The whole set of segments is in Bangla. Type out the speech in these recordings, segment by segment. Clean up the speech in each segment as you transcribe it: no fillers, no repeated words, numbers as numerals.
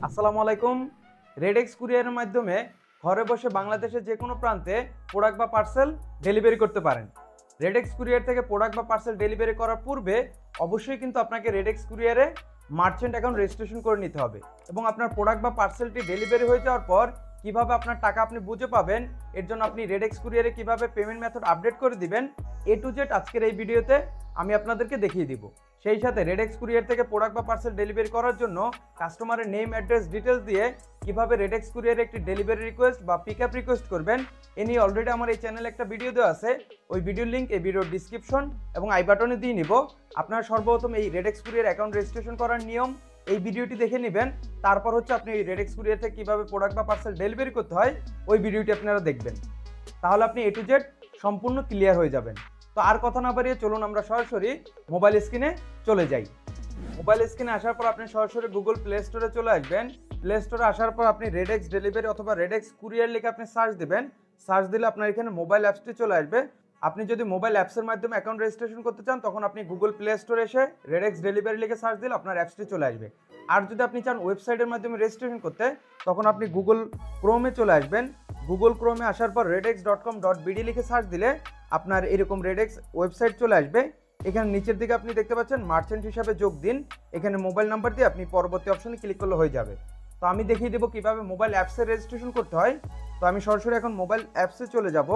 আসসালামু আলাইকুম। রেডেক্স কুরিয়ারের মাধ্যমে ঘরে বসে বাংলাদেশের যে কোনো প্রান্তে প্রোডাক্ট বা পার্সেল ডেলিভারি করতে পারেন। রেডেক্স কুরিয়ার থেকে প্রোডাক্ট বা পার্সেল ডেলিভারি করার পূর্বে অবশ্যই কিন্তু আপনাকে রেডেক্স কুরিয়ারে মার্চেন্ট অ্যাকাউন্ট রেজিস্ট্রেশন করে নিতে হবে এবং আপনার প্রোডাক্ট বা পার্সেলটি ডেলিভারি হয়ে যাওয়ার পর কিভাবে আপনার টাকা আপনি বুঝে পাবেন, এর জন্য আপনি রেডেক্স কুরিয়ারে কিভাবে পেমেন্ট মেথড আপডেট করে দিবেন, এ টু জেড আজকের এই ভিডিওতে আমি আপনাদেরকে দেখিয়ে দিব। সেই সাথে রেডেক্স কুরিয়ার থেকে প্রোডাক্ট বা পার্সেল ডেলিভারি করার জন্য কাস্টমারের নেম, অ্যাড্রেস, ডিটেলস দিয়ে কিভাবে রেডেক্স কুরিয়ারে একটি ডেলিভারি রিকোয়েস্ট বা পিকআপ রিকোয়েস্ট করবেন এ নিয়ে অলরেডি আমার এই চ্যানেলে একটা ভিডিও দেওয়া আছে। ওই ভিডিওর লিঙ্ক এই ভিডিওর ডিসক্রিপশন এবং আই বাটনে দিয়ে নিব। আপনারা সর্বপ্রথম এই রেডেক্স কুরিয়ার অ্যাকাউন্ট রেজিস্ট্রেশন করার নিয়ম এই ভিডিওটি দেখে নেবেন, তারপর হচ্ছে আপনি এই রেডেক্স কুরিয়ার থেকে কীভাবে প্রোডাক্ট বা পার্সেল ডেলিভারি করতে হয় ওই ভিডিওটি আপনারা দেখবেন। তাহলে আপনি এ টু জেড সম্পূর্ণ ক্লিয়ার হয়ে যাবেন। তো আর কথা না বাড়িয়ে চলুন আমরা সরাসরি মোবাইল স্ক্রিনে চলে যাই। মোবাইল স্ক্রিনে আসার পর আপনি সরাসরি গুগল প্লে স্টোরে চলে আসবেন। প্লে স্টোরে আসার পর আপনি রেডেক্স ডেলিভারি অথবা রেডেক্স কুরিয়ার লিখে আপনি সার্চ দেবেন। সার্চ দিলে আপনার এখানে মোবাইল অ্যাপসটি চলে আসবে। আপনি যদি মোবাইল অ্যাপসের মাধ্যমে অ্যাকাউন্ট রেজিস্ট্রেশন করতে চান তখন আপনি গুগল প্লে স্টোরে এসে রেডেক্স ডেলিভারি লিখে সার্চ দিলে আপনার অ্যাপসটি চলে আসবে। আর যদি আপনি চান ওয়েবসাইটের মাধ্যমে রেজিস্ট্রেশন করতে তখন আপনি গুগল ক্রোমে চলে আসবেন। গুগল ক্রোমে আসার পর redex.com.bd লিখে সার্চ দিলে আপনার এরকম রেডেক্স ওয়েবসাইট চলে আসবে। এখানে নিচের দিকে আপনি দেখতে পাচ্ছেন মার্চেন্ট হিসাবে যোগ দিন, এখানে মোবাইল নাম্বার দিয়ে আপনি পরবর্তী অপশনে ক্লিক করলে হয়ে যাবে। তো আমি দেখিয়ে দেবো কীভাবে মোবাইল অ্যাপসে রেজিস্ট্রেশন করতে হয়। তো আমি সরাসরি এখন মোবাইল অ্যাপসে চলে যাব।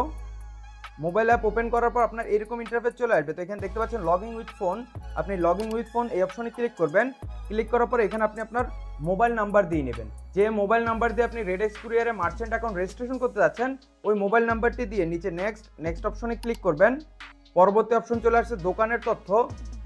মোবাইল অ্যাপ ওপেন করার পর আপনার এরকম ইন্টারফেস চলে আসবে। তো এখানে দেখতে পাচ্ছেন লগইন উইথ ফোন, আপনি লগইন উইথ ফোন এই অপশনে ক্লিক করবেন। ক্লিক করার পর এখানে আপনি আপনার মোবাইল নাম্বার দিয়ে নেবেন। যে মোবাইল নাম্বার দিয়ে আপনি রেডেক্স কুরিয়ারে মার্চেন্ট অ্যাকাউন্ট রেজিস্ট্রেশন করতে যাচ্ছেন ওই মোবাইল নাম্বারটি দিয়ে নিচে নেক্সট অপশনে ক্লিক করবেন। পরবর্তী অপশন চলে আসছে দোকানের তথ্য।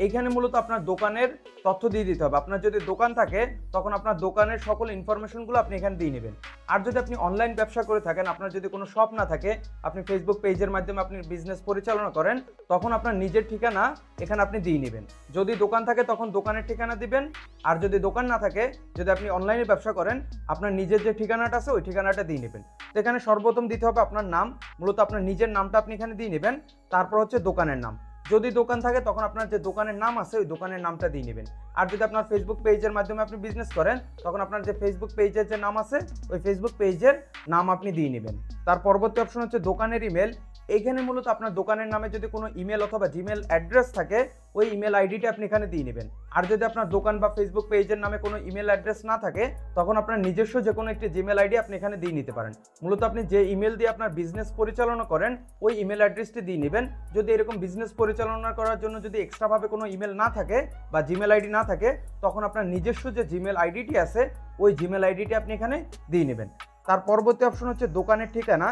এইখানে মূলত আপনার দোকানের তথ্য দিয়ে দিতে হবে। আপনার যদি দোকান থাকে তখন আপনার দোকানের সকল ইনফরমেশনগুলো আপনি এখানে দিয়ে নেবেন। আর যদি আপনি অনলাইন ব্যবসা করে থাকেন, আপনার যদি কোনো শপ না থাকে, আপনি ফেসবুক পেজের মাধ্যমে আপনি বিজনেস পরিচালনা করেন তখন আপনার নিজের ঠিকানা এখানে আপনি দিয়ে নেবেন। যদি দোকান থাকে তখন দোকানের ঠিকানা দিবেন, আর যদি দোকান না থাকে, যদি আপনি অনলাইনে ব্যবসা করেন আপনার নিজের যে ঠিকানাটা আছে ওই ঠিকানাটা দিয়ে নেবেন। তো এখানে সর্বপ্রথম দিতে হবে আপনার নাম, মূলত আপনার নিজের নামটা আপনি এখানে দিয়ে নেবেন। তারপর হচ্ছে দোকানের নাম, যদি দোকান থাকে তখন আপনার যে দোকানের নাম আছে ওই দোকানের নামটা দিয়ে নেবেন। আর যদি আপনার ফেসবুক পেজের মাধ্যমে আপনি বিজনেস করেন তখন আপনার যে ফেসবুক পেজের যে নাম আছে ওই ফেসবুক পেজের নাম আপনি দিয়ে নেবেন। তার পরবর্তী অপশন হচ্ছে দোকানের ইমেল। এইখানে মূলত আপনার দোকানের নামে যদি কোনো ইমেল অথবা জিমেল অ্যাড্রেস থাকে ওই ইমেল আইডিটি আপনি এখানে দিয়ে নেবেন। আর যদি আপনার দোকান বা ফেসবুক পেজের নামে কোনো ইমেল অ্যাড্রেস না থাকে তখন আপনার নিজস্ব যে কোনো একটি জিমেল আইডি আপনি এখানে দিয়ে নিতে পারেন। মূলত আপনি যে ইমেল দিয়ে আপনার বিজনেস পরিচালনা করেন ওই ইমেল অ্যাড্রেসটি দিয়ে নেবেন। যদি এরকম বিজনেস পরিচালনা করার জন্য যদি এক্সট্রাভাবে কোনো ইমেল না থাকে বা জিমেল আইডি না থাকে তখন আপনার নিজস্ব যে জিমেল আইডিটি আছে ওই জিমেল আইডিটি আপনি এখানে দিয়ে নেবেন। তার পরবর্তী অপশন হচ্ছে দোকানের ঠিকানা।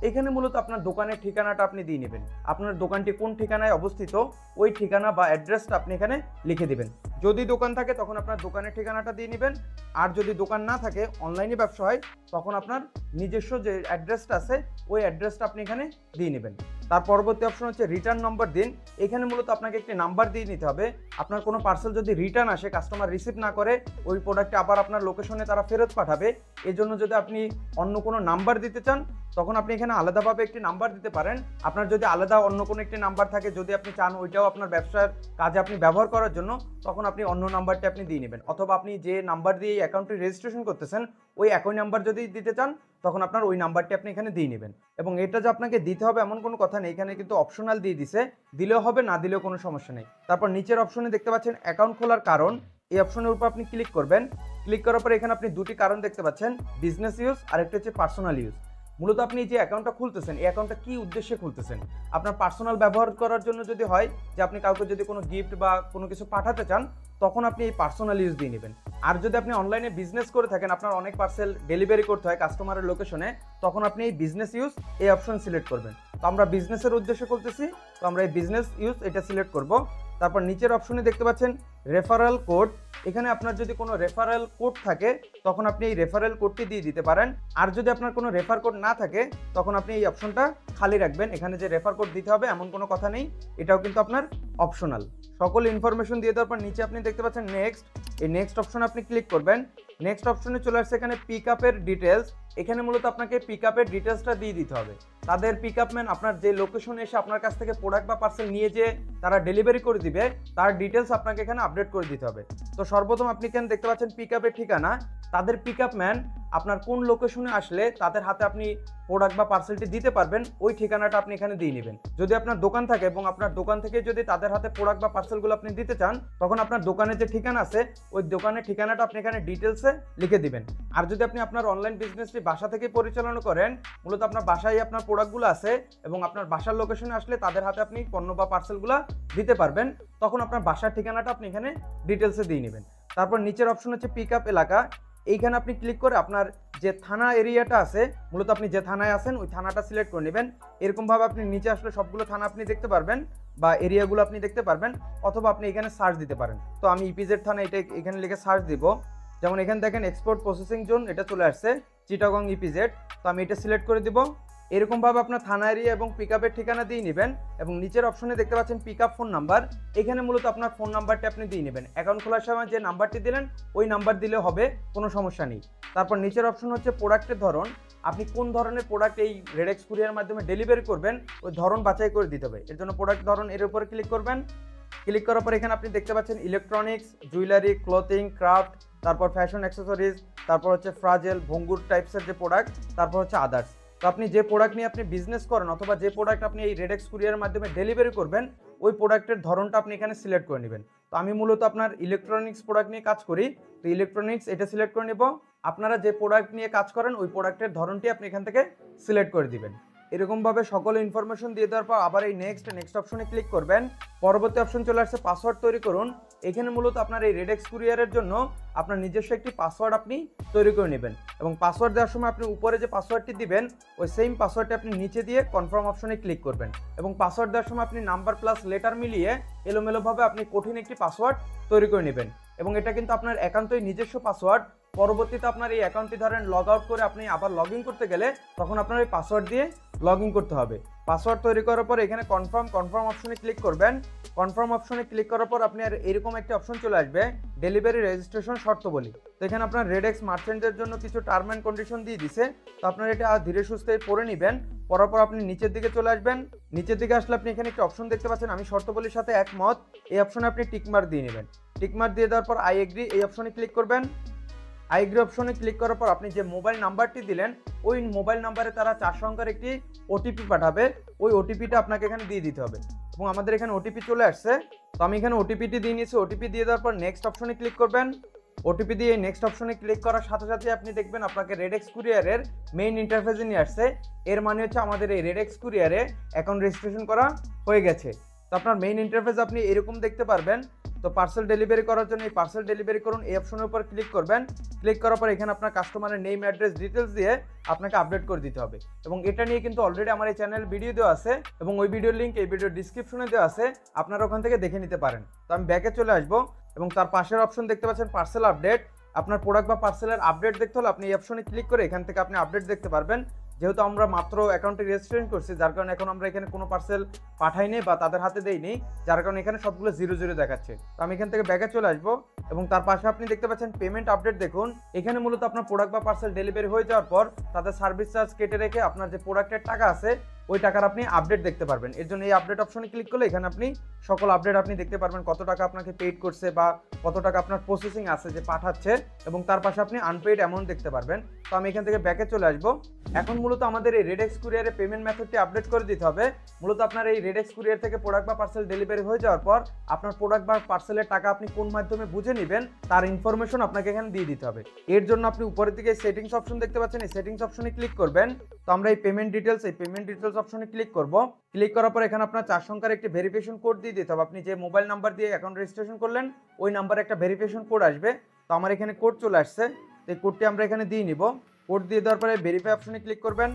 এখানে মূলত আপনার দোকানের ঠিকানাটা আপনি দিয়ে নেবেন। আপনার দোকানটি কোন ঠিকানায় অবস্থিত ওই ঠিকানা বা অ্যাড্রেসটা আপনি এখানে লিখে দেবেন। যদি দোকান থাকে তখন আপনার দোকানের ঠিকানাটা দিয়ে নেবেন, আর যদি দোকান না থাকে অনলাইনে ব্যবসা হয় তখন আপনার নিজস্ব যে অ্যাড্রেসটা আছে ওই অ্যাড্রেসটা আপনি এখানে দিয়ে নেবেন। তার পরবর্তী অপশন হচ্ছে রিটার্ন নম্বর দিন। এখানে মূলত আপনাকে একটি নাম্বার দিয়ে নিতে হবে। আপনার কোনো পার্সেল যদি রিটার্ন আসে, কাস্টমার রিসিভ না করে, ওই প্রোডাক্টটি আবার আপনার লোকেশনে তারা ফেরত পাঠাবে, এই জন্য যদি আপনি অন্য কোনো নাম্বার দিতে চান তখন আপনি এখানে আলাদাভাবে একটি নাম্বার দিতে পারেন। আপনার যদি আলাদা অন্য কোনো একটি নাম্বার থাকে, যদি আপনি চান ওইটাও আপনার ব্যবসার কাজে আপনি ব্যবহার করার জন্য, তখন আপনি অন্য নাম্বারটি আপনি দিয়ে নেবেন। অথবা আপনি যে নাম্বার দিয়ে এই অ্যাকাউন্টটি রেজিস্ট্রেশন করতেছেন ওই একই নাম্বার যদি দিতে চান তখন আপনার ওই নাম্বারটি আপনি এখানে দিয়ে নেবেন। এবং এটা যে আপনাকে দিতে হবে এমন কোনো কথা নেই, এখানে কিন্তু অপশনাল দিয়ে দিছে, দিলেও হবে না দিলেও কোনো সমস্যা নেই। তারপর নিচের অপশনে দেখতে পাচ্ছেন অ্যাকাউন্ট খোলার কারণ, এই অপশনের উপর আপনি ক্লিক করবেন। ক্লিক করার পর এখানে আপনি দুটি কারণ দেখতে পাচ্ছেন, বিজনেস ইউজ আর একটা হচ্ছে পার্সোনাল ইউজ। মূলত আপনি যে অ্যাকাউন্টটা খুলতেছেন এই অ্যাকাউন্টটা কী উদ্দেশ্যে খুলতেছেন? আপনার পার্সোনাল ব্যবহার করার জন্য যদি হয়, যে আপনি কাউকে যদি কোনো গিফট বা কোনো কিছু পাঠাতে চান তখন আপনি এই পার্সোনাল ইউজ দিয়ে নেবেন। আর যদি আপনি অনলাইনে বিজনেস করে থাকেন, আপনার অনেক পার্সেল ডেলিভারি করতে হয় কাস্টমারের লোকেশনে, তখন আপনি এই বিজনেস ইউজ এই অপশন সিলেক্ট করবেন। তো আমরা বিজনেসের উদ্দেশ্যে করতেছি, তো আমরা এই বিজনেস ইউজ এটা সিলেক্ট করব। তারপর নিচের অপশনে দেখতে পাচ্ছেন রেফারেল কোড। এখানে আপনার যদি কোনো রেফারেল কোড থাকে তখন আপনি এই রেফারেল কোডটি দিয়ে দিতে পারেন। আর যদি আপনার কোনো রেফার কোড না থাকে তখন আপনি এই অপশনটা খালি রাখবেন। এখানে যে রেফার কোড দিতে হবে এমন কোনো কথা নেই, এটাও কিন্তু আপনার অপশনাল। সকল ইনফরমেশন দিয়ে দেওয়ার পর নিচে আপনি দেখতে পাচ্ছেন নেক্সট, এই নেক্সট অপশনে আপনি ক্লিক করবেন। নেক্সট অপশনে চলে আসছে এখানে পিক আপের ডিটেলস। এখানে মূলত আপনাকে পিক আপের ডিটেলসটা দিয়ে দিতে হবে। তাদের পিক আপ ম্যান আপনার যে লোকেশনে এসে আপনার কাছ থেকে প্রোডাক্ট বা পার্সেল নিয়ে যে তারা ডেলিভারি করে দিবে তার ডিটেলস আপনাকে এখানে আপডেট করে দিতে হবে। তো সর্বপ্রথম আপনি এখানে দেখতে পাচ্ছেন পিক আপের ঠিকানা। তাদের পিক আপ ম্যান আপনার কোন লোকেশনে আসলে তাদের হাতে আপনি প্রোডাক্ট বা পার্সেলটি দিতে পারবেন ওই ঠিকানাটা আপনি এখানে দিয়ে নেবেন। যদি আপনার দোকান থাকে এবং আপনার দোকান থেকে যদি তাদের হাতে প্রোডাক্ট বা পার্সেলগুলো আপনি দিতে চান, তখন আপনার দোকানের যে ঠিকানা আছে ওই দোকানের ঠিকানাটা আপনি এখানে ডিটেলসে লিখে দিবেন। আর যদি আপনি আপনার অনলাইন বিজনেসটি বাসা থেকে পরিচালনা করেন, মূলত আপনার বাসায় আপনার প্রোডাক্টগুলো আছে এবং আপনার বাসার লোকেশনে আসলে তাদের হাতে আপনি পণ্য বা পার্সেলগুলো দিতে পারবেন, তখন আপনার বাসার ঠিকানাটা আপনি এখানে ডিটেলসে দিয়ে নেবেন। তারপর নিচের অপশন হচ্ছে পিক আপ এলাকা। এইখানে আপনি ক্লিক করে আপনার যে থানা এরিয়াটা আছে, মূলত আপনি যে থানায় আছেন ওই থানাটা সিলেক্ট করে নেবেন। এরকমভাবে আপনি নিচে আসলে সবগুলো থানা আপনি দেখতে পারবেন বা এরিয়াগুলো আপনি দেখতে পারবেন, অথবা আপনি এখানে সার্চ দিতে পারেন। তো আমি ইপিজেড থানা এটা এখানে লিখে সার্চ দিব। যেমন এখানে দেখেন এক্সপোর্ট প্রসেসিং জোন, এটা চলে আসছে চিটাগং ইপিজেড। তো আমি এটা সিলেক্ট করে দিব। এরকমভাবে আপনার থানা এরিয়া এবং পিক আপের ঠিকানা দিয়ে নেবেন এবং নিচের অপশনে দেখতে পাচ্ছেন পিক আপ ফোন নাম্বার। এখানে মূলত আপনার ফোন নাম্বারটি আপনি দিয়ে নেবেন। অ্যাকাউন্ট খোলার সময় যে নাম্বারটি দিলেন ওই নাম্বার দিলে হবে, কোনো সমস্যা নেই। তারপর নিচের অপশন হচ্ছে প্রোডাক্টের ধরন। আপনি কোন ধরনের প্রোডাক্ট এই রেডেক্স কুরিয়ার মাধ্যমে ডেলিভারি করবেন ওই ধরন বাছাই করে দিতে হবে। এর জন্য প্রোডাক্ট ধরন এর উপরে ক্লিক করবেন। ক্লিক করার পর এখানে আপনি দেখতে পাচ্ছেন ইলেকট্রনিক্স, জুয়েলারি, ক্লথিং, ক্রাফট, তারপর ফ্যাশন অ্যাক্সেসরিজ, তারপর হচ্ছে ফ্রাজেল, ভঙ্গুর টাইপসের যে প্রোডাক্ট, তারপর হচ্ছে আদার্স। তো আপনি যে প্রোডাক্ট নিয়ে আপনি বিজনেস করেন অথবা যে প্রোডাক্ট আপনি এই রেডেক্স কুরিয়ারের মাধ্যমে ডেলিভারি করবেন ওই প্রোডাক্টের ধরনটা আপনি এখানে সিলেক্ট করে নেবেন। তো আমি মূলত আপনার ইলেকট্রনিক্স প্রোডাক্ট নিয়ে কাজ করি, তো ইলেকট্রনিক্স এটা সিলেক্ট করে নেব। আপনারা যে প্রোডাক্ট নিয়ে কাজ করেন ওই প্রোডাক্টের ধরনটি আপনি এখান থেকে সিলেক্ট করে দিবেন। এরকমভাবে সকল ইনফরমেশন দিয়ে দেওয়ার পর আবার এই নেক্সট অপশনে ক্লিক করবেন। পরবর্তী অপশন চলে আসছে পাসওয়ার্ড তৈরি করুন। এখানে মূলত আপনার এই রেডেক্স কুরিয়ারের জন্য আপনার নিজস্ব একটি পাসওয়ার্ড আপনি তৈরি করে নেবেন এবং পাসওয়ার্ড দেওয়ার সময় আপনি উপরে যে পাসওয়ার্ডটি দিবেন ওই সেম পাসওয়ার্ডটি আপনি নিচে দিয়ে কনফার্ম অপশনে ক্লিক করবেন এবং পাসওয়ার্ড দেওয়ার সময় আপনি নাম্বার প্লাস লেটার মিলিয়ে এলোমেলোভাবে আপনি কঠিন একটি পাসওয়ার্ড তৈরি করে নেবেন এবং এটা কিন্তু আপনার একান্তই নিজস্ব পাসওয়ার্ড। পরবর্তীতে আপনার এই অ্যাকাউন্টটি ধরেন লগ আউট করে আপনি আবার লগ ইন করতে গেলে তখন আপনার এই পাসওয়ার্ড দিয়ে লগ ইন করতে হবে। পাসওয়ার্ড তৈরি করার পর এখানে কনফার্ম অপশনে ক্লিক করবেন। কনফার্ম অপশনে ক্লিক করার পর আপনি আর এরকম একটি অপশন চলে আসবে ডেলিভারি রেজিস্ট্রেশন শর্তাবলী। তো এখানে আপনার রেডেক্স মার্চেন্টের জন্য কিছু টার্ম অ্যান্ড কন্ডিশন দিয়ে দিছে, তো আপনার এটা ধীরে সুস্থে পড়ে নেবেন। পড়ার পর আপনি নিচের দিকে চলে আসবেন। নিচের দিকে আসলে আপনি এখানে একটি অপশন দেখতে পাচ্ছেন আমি শর্তাবলীর সাথে একমত, এই অপশনে আপনি টিকমার্ক দিয়ে নেবেন। টিকমার্ক দিয়ে দেওয়ার পর আই এগ্রি এই অপশনে ক্লিক করবেন। আই এগ্রি অপশনে ক্লিক করার পর আপনি যে মোবাইল নাম্বারটি দিলেন ওই মোবাইল নাম্বারে তারা 4 সংখ্যার একটি ওটিপি পাঠাবে, ওই ওটিপিটা আপনাকে এখানে দিয়ে দিতে হবে এবং আমাদের এখানে ওটিপি চলে আসছে। তো আমি এখানে ওটিপিটি দিয়ে নিয়েছি। ওটিপি দিয়ে দেওয়ার পর নেক্সট অপশনে ক্লিক করবেন। ওটিপি দিয়ে নেক্সট অপশনে ক্লিক করার সাথে সাথে আপনি দেখবেন আপনাকে রেডেক্স কুরিয়ারের মেইন ইন্টারফেসে নিয়ে আসছে। এর মানে হচ্ছে আমাদের এই রেডেক্স কুরিয়ারে অ্যাকাউন্ট রেজিস্ট্রেশন করা হয়ে গেছে। তো আপনার মেইন ইন্টারফেস আপনি এরকম দেখতে পারবেন। তো পার্সেল ডেলিভারি করার জন্য এই পার্সেল ডেলিভারি করুন এই অপশনের উপর ক্লিক করবেন। ক্লিক করার পর এখানে আপনার কাস্টমারের নেম, অ্যাড্রেস, ডিটেলস দিয়ে আপনাকে আপডেট করে দিতে হবে এবং এটা নিয়ে কিন্তু অলরেডি আমার এই চ্যানেল ভিডিও দেওয়া আছে এবং ওই ভিডিওর লিঙ্ক এই ভিডিওর ডিসক্রিপশনে দেওয়া আছে, আপনারা ওখান থেকে দেখে নিতে পারেন। তো আমি ব্যাকে চলে আসবো এবং তার পাশের অপশন দেখতে পাচ্ছেন পার্সেল আপডেট। আপনার প্রোডাক্ট বা পার্সেলের আপডেট দেখতে হলে আপনি এই অপশনে ক্লিক করে এখান থেকে আপনি আপডেট দেখতে পারবেন। যেহেতু আমরা মাত্র অ্যাকাউন্টে রেজিস্ট্রেশন করছি যার কারণে এখন আমরা এখানে কোনো পার্সেল পাঠাইনি বা তাদের হাতে দেইনি, যার কারণে এখানে সবগুলো 0 দেখাচ্ছে। তো আমি এখান থেকে ব্যাকে চলে আসবো এবং তার পাশে আপনি দেখতে পাচ্ছেন পেমেন্ট আপডেট দেখুন। এখানে মূলত আপনার প্রোডাক্ট বা পার্সেল ডেলিভারি হয়ে যাওয়ার পর তাদের সার্ভিস চার্জ কেটে রেখে আপনার যে প্রোডাক্টের টাকা আছে ওই টাকার আপনি আপডেট দেখতে পারবেন। এর জন্য এই আপডেট অপশনে ক্লিক করলে এখানে আপনি সকল আপডেট আপনি দেখতে পারবেন, কত টাকা আপনাকে পেইড করছে বা কত টাকা আপনার প্রসেসিং আছে যে পাঠাচ্ছে এবং তার পাশে আপনি আনপেইড অ্যামাউন্ট দেখতে পারবেন। তো আমি এখান থেকে ব্যাকে চলে আসবো। এখন মূলত আমাদের এই রেডেক্স কুরিয়ারে পেমেন্ট মেথডটি আপডেট করে দিতে হবে। মূলত আপনার এই রেডেক্স কুরিয়ার থেকে প্রোডাক্ট বা পার্সেল ডেলিভারি হয়ে যাওয়ার পর আপনার প্রোডাক্ট বা পার্সেলের টাকা আপনি কোন মাধ্যমে বুঝে নেবেন তার ইনফরমেশন আপনাকে এখানে দিয়ে দিতে হবে। এর জন্য আপনি উপরের দিকে সেটিংস অপশন দেখতে পাচ্ছেন, এই সেটিংস অপশনে ক্লিক করবেন। তো আমরা এই পেমেন্ট ডিটেলস অপশনে ক্লিক করব। ক্লিক করার পর এখানে আপনার 4 সংখ্যার একটি ভেরিফিকেশন কোড দিয়ে দিতে হবে। আপনি যে মোবাইল নাম্বার দিয়ে অ্যাকাউন্ট রেজিস্ট্রেশন করলেন ওই নাম্বারে একটা ভেরিফিকেশন কোড আসবে। তো আমার এখানে কোড চলে আসছে, এই কোডটি আমরা এখানে দিয়ে নিব। কোড দিয়ে দেওয়ার পরে ভেরিফাই অপশনে ক্লিক করবেন।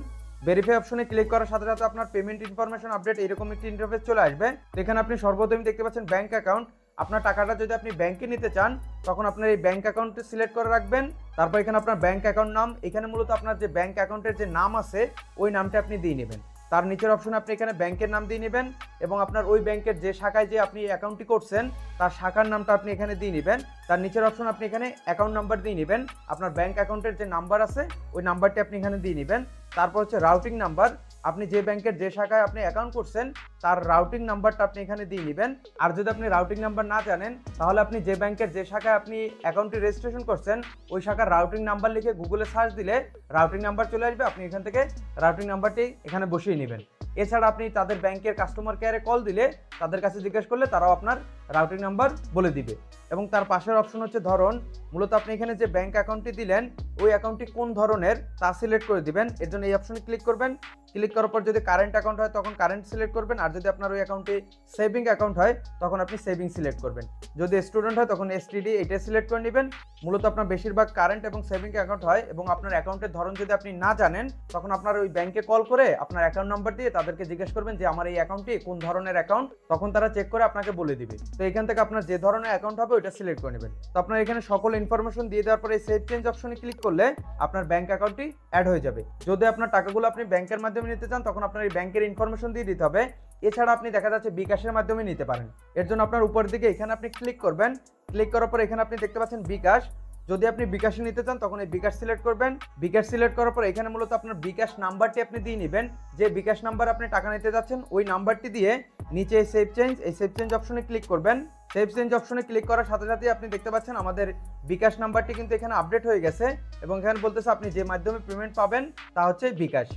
ভেরিফাই অপশনে ক্লিক করার সাথে সাথে আপনার পেমেন্ট ইনফরমেশন আপডেট এরকম একটি ইন্টারফেস চলে আসবে। এখানে আপনি সর্বপ্রথম দেখতে পাচ্ছেন ব্যাংক অ্যাকাউন্ট। আপনার টাকাটা যদি আপনি ব্যাংকে নিতে চান তখন আপনার এই ব্যাংক অ্যাকাউন্টটি সিলেক্ট করে রাখবেন। তারপর এখানে আপনার ব্যাংক অ্যাকাউন্ট নাম, এখানে মূলত আপনার যে ব্যাংক অ্যাকাউন্টের যে নাম আছে ওই নামটা আপনি দিয়ে নেবেন। তার নিচের অপশনে আপনি এখানে ব্যাংকের নাম দিয়ে নেবেন এবং আপনার ওই ব্যাংকের যে শাখায় যে আপনি অ্যাকাউন্টটি করছেন তার শাখার নামটা আপনি এখানে দিয়ে নেবেন। তার নিচের অপশন আপনি এখানে অ্যাকাউন্ট নাম্বার দিয়ে নেবেন, আপনার ব্যাংক অ্যাকাউন্টের যে নাম্বার আছে ওই নাম্বারটি আপনি এখানে দিয়ে নেবেন। তারপর হচ্ছে রাউটিং নাম্বার, আপনি যে ব্যাংকের যে শাখায় আপনি অ্যাকাউন্ট করছেন তার রাউটিং নাম্বারটা আপনি এখানে দিয়ে নেবেন। আর যদি আপনি রাউটিং নাম্বার না জানেন তাহলে আপনি যে ব্যাংকের যে শাখায় আপনি অ্যাকাউন্টটি রেজিস্ট্রেশন করছেন ওই শাখার রাউটিং নাম্বার লিখে গুগলে সার্চ দিলে রাউটিং নাম্বার চলে আসবে, আপনি এখান থেকে রাউটিং নাম্বারটি এখানে বসিয়ে নেবেন। এছাড়া আপনি তাদের ব্যাংকের কাস্টমার কেয়ারে কল দিলে তাদের কাছে জিজ্ঞেস করলে তারাও আপনার রাউটিং নাম্বার বলে দিবে। এবং তার পাশের অপশন হচ্ছে ধরন, মূলত আপনি এখানে যে ব্যাংক অ্যাকাউন্টটি দিলেন ওই অ্যাকাউন্টটি কোন ধরনের তা সিলেক্ট করে দিবেন। এর জন্য এই অপশনে ক্লিক করবেন, ক্লিক করার পর যদি কারেন্ট অ্যাকাউন্ট হয় তখন কারেন্ট সিলেক্ট করবেন, আর যদি আপনার ওই অ্যাকাউন্টে সেভিং অ্যাকাউন্ট হয় তখন আপনি সেভিং সিলেক্ট করবেন। যদি স্টুডেন্ট হয় তখন এসটিডি এটা সিলেক্ট করে নেবেন। মূলত আপনার বেশিরভাগ কারেন্ট এবং সেভিং অ্যাকাউন্ট হয় এবং আপনার অ্যাকাউন্টের ধরন যদি আপনি না জানেন তখন আপনার ওই ব্যাংকে কল করে আপনার অ্যাকাউন্ট নাম্বার দিয়ে তাদেরকে জিজ্ঞেস করবেন যে আমার এই অ্যাকাউন্টটি কোন ধরনের অ্যাকাউন্ট, তখন তারা চেক করে আপনাকে বলে দিবে। তো এখান থেকে আপনার যে ধরনের অ্যাকাউন্ট হবে ওইটা সিলেক্ট করে নেবেন। তো আপনার এখানে সকল ইনফরমেশন দিয়ে দেওয়ার পরে সেভ চেঞ্জ অপশনে ক্লিক করলে আপনার ব্যাংক অ্যাকাউন্টটি অ্যাড হয়ে যাবে। যদি আপনার টাকাগুলো আপনি ব্যাংকের মাধ্যমে নিতে চান তখন আপনার এই ব্যাংকের ইনফরমেশন দিয়ে দিতে হবে। এছাড়া আপনি দেখা যাচ্ছে বিকাশের মাধ্যমে নিতে পারেন। এর জন্য আপনার উপরের দিকে এখানে আপনি ক্লিক করবেন, ক্লিক করার পর এখানে আপনি দেখতে পাচ্ছেন বিকাশ। যদি আপনি বিকাশে নিতে চান তখন এই বিকাশ সিলেক্ট করবেন। বিকাশ সিলেক্ট করার পর এখানে মূলত আপনার বিকাশ নাম্বারটি আপনি দিয়ে নেবেন, যে বিকাশ নাম্বার আপনি টাকা নিতে যাচ্ছেন ওই নাম্বারটি দিয়ে নিচে সেভ চেঞ্জ, এই সেভ চেঞ্জ অপশনে ক্লিক করবেন। সেভ চেঞ্জ অপশনে ক্লিক করার সাথে সাথে আপনি দেখতে পাচ্ছেন আমাদের বিকাশ নাম্বারটি কিন্তু এখানে আপডেট হয়ে গেছে এবং এখানে বলতেছে আপনি যে মাধ্যমে পেমেন্ট পাবেন তা হচ্ছে বিকাশ।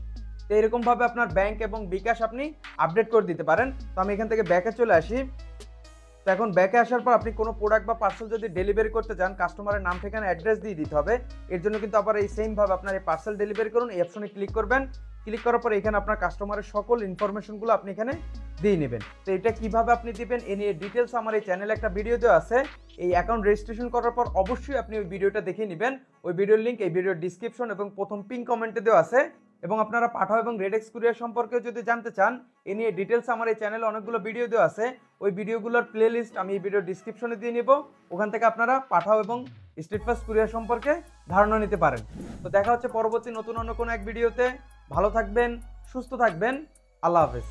তো এরকমভাবে আপনার ব্যাংক এবং বিকাশ আপনি আপডেট করে দিতে পারেন। তো আমি এখান থেকে ব্যাকে চলে আসি। তো এখন ব্যাকে আসার পর আপনি কোনো প্রোডাক্ট বা পার্সেল যদি ডেলিভারি করতে চান কাস্টমারের নাম ঠিকানা অ্যাড্রেস দিয়ে দিতে হবে। এর জন্য কিন্তু আবার এই সেমভাবে আপনার এই পার্সেল ডেলিভারি করুন, এই অপশনে ক্লিক করবেন। ক্লিক করার পর এখানে আপনার কাস্টমারের সকল ইনফরমেশনগুলো আপনি এখানে দিয়ে নেবেন। তো এটা কিভাবে আপনি দিবেন এ নিয়ে ডিটেলস আমার এই চ্যানেলে একটা ভিডিও দেওয়া আছে। এই অ্যাকাউন্ট রেজিস্ট্রেশন করার পর অবশ্যই আপনি ওই ভিডিওটা দেখে নেবেন। ওই ভিডিওর লিঙ্ক এই ভিডিওর ডিসক্রিপশন এবং প্রথম পিন কমেন্টে দেওয়া আছে। এবং আপনারা পাঠাও এবং রেডেক্স কুরিয়ার সম্পর্কে যদি জানতে চান এ নিয়ে ডিটেলস আমার এই চ্যানেলে অনেকগুলো ভিডিও দেওয়া আছে। ওই ভিডিওগুলোর প্লেলিস্ট আমি এই ভিডিওর ডিসক্রিপশনে দিয়ে নেব, ওখান থেকে আপনারা পাঠাও এবং স্ট্রিট ফাস্ট কুরিয়ার সম্পর্কে ধারণা নিতে পারেন। তো দেখা হচ্ছে পরবর্তী নতুন অন্য কোনো এক ভিডিওতে। ভালো থাকবেন, সুস্থ থাকবেন, আল্লাহ হাফেজ।